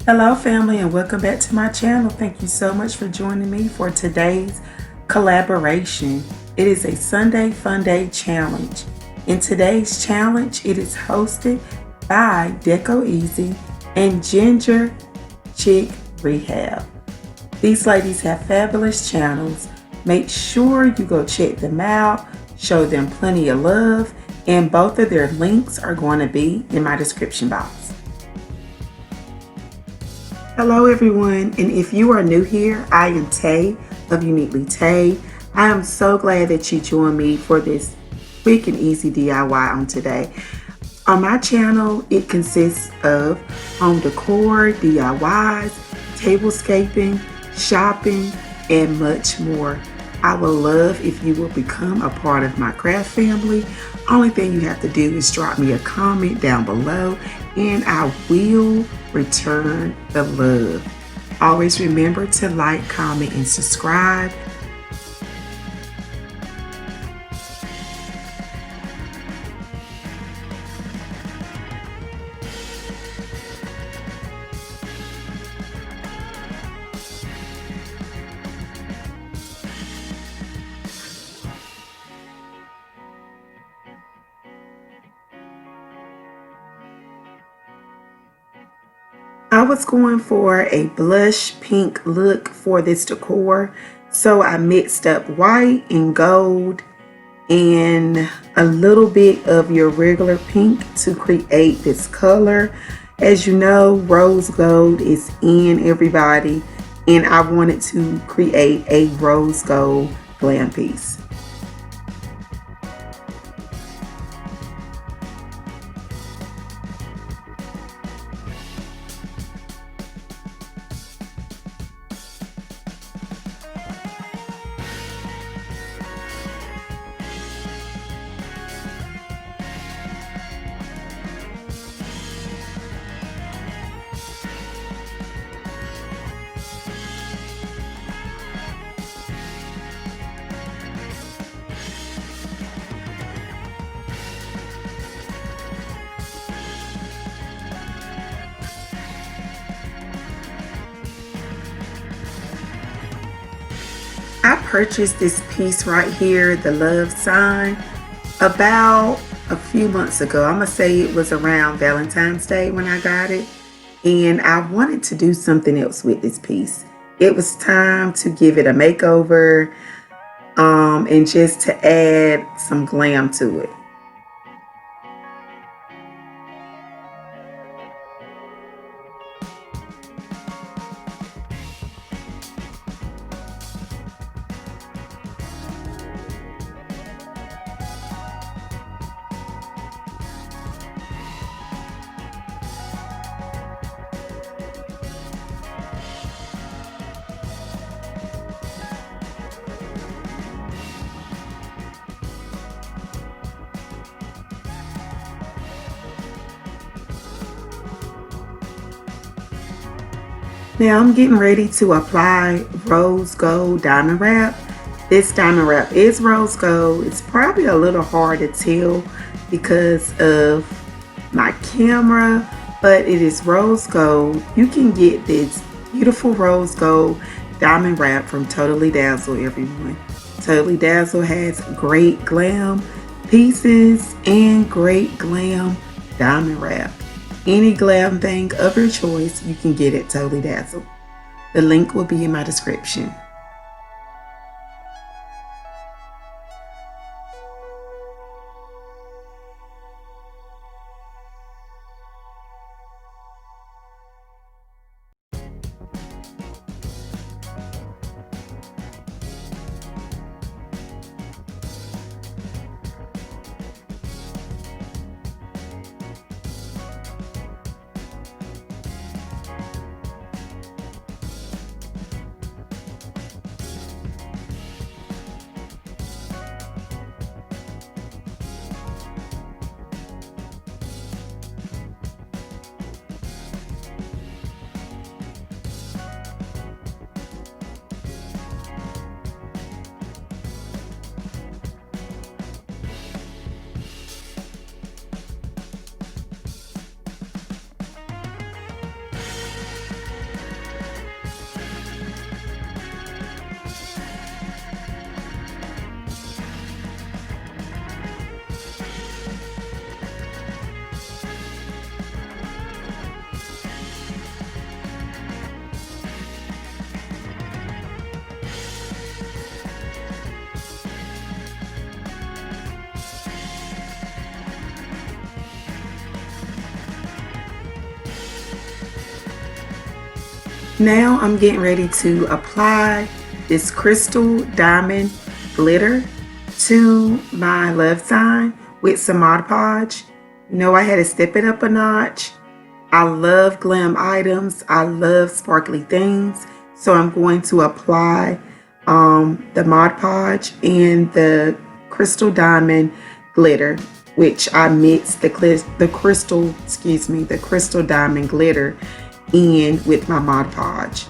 Hello family and welcome back to my channel. Thank you so much for joining me for today's collaboration. It is a Sunday Funday challenge. In today's challenge, it is hosted by Deco and Ginger Chick Rehab. These ladies have fabulous channels. Make sure you go check them out, show them plenty of love, and both of their links are going to be in my description box. Hello everyone, and if you are new here, I am Tay of Uneatly Tay. I am so glad that you joined me for this quick and easy DIY on today. On my channel, it consists of home decor, DIYs, tablescaping, shopping, and much more. I would love if you will become a part of my craft family. Only thing you have to do is drop me a comment down below and I will return the love. Always remember to like, comment, and subscribe. I was going for a blush pink look for this decor, so I mixed up white and gold and a little bit of your regular pink to create this color. As you know, rose gold is in everybody, and I wanted to create a rose gold glam piece. I purchased this piece right here, the love sign, about a few months ago. I'm gonna say it was around Valentine's Day when I got it, and I wanted to do something else with this piece. It was time to give it a makeover and just to add some glam to it. Now I'm getting ready to apply rose gold diamond wrap. This diamond wrap is rose gold. It's probably a little hard to tell because of my camera, but it is rose gold. You can get this beautiful rose gold diamond wrap from Totally Dazzled, everyone. Totally Dazzled has great glam pieces and great glam diamond wrap. Any glam thing of your choice, you can get it Totally Dazzled. The link will be in my description. Now I'm getting ready to apply this crystal diamond glitter to my love sign with some Mod Podge. You know, I had to step it up a notch. I love glam items. I love sparkly things. So I'm going to apply the Mod Podge and the crystal diamond glitter, which I mixed the crystal diamond glitter in with my Mod Podge.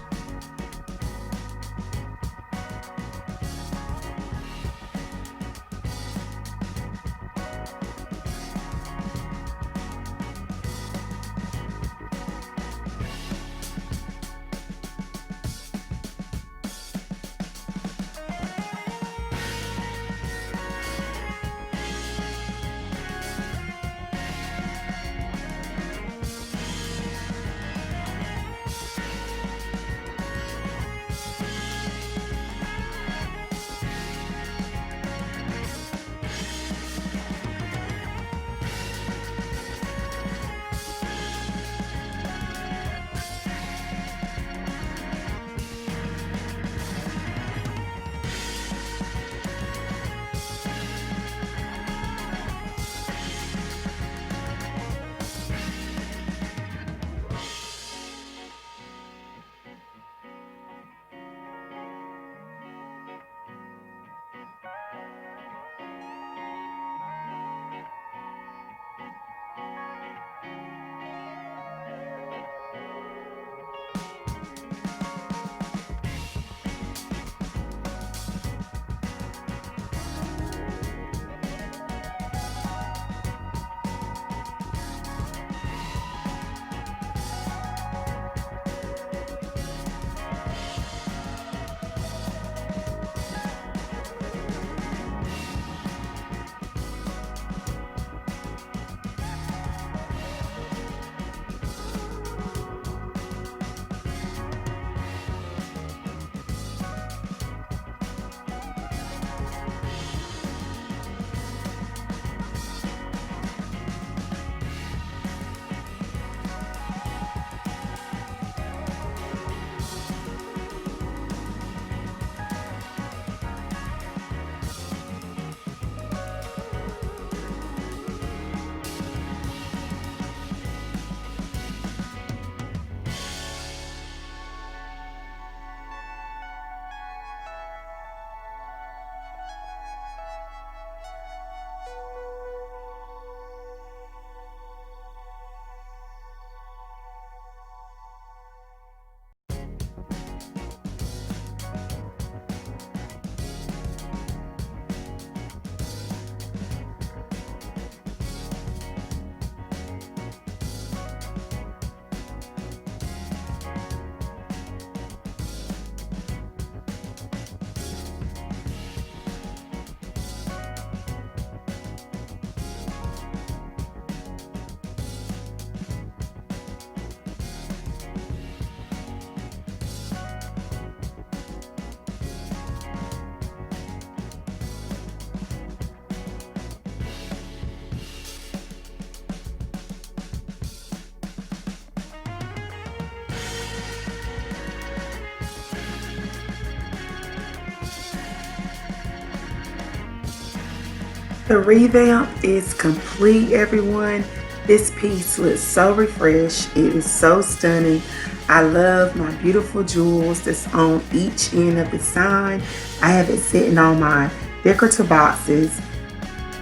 The revamp is complete, everyone. This piece looks so refreshed. It is so stunning. I love my beautiful jewels that's on each end of the sign. I have it sitting on my decorative boxes.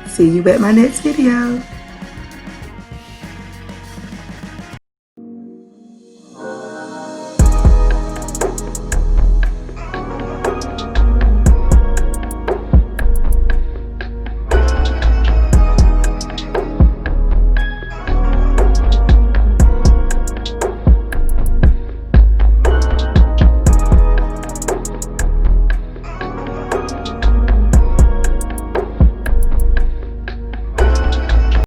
See you at my next video.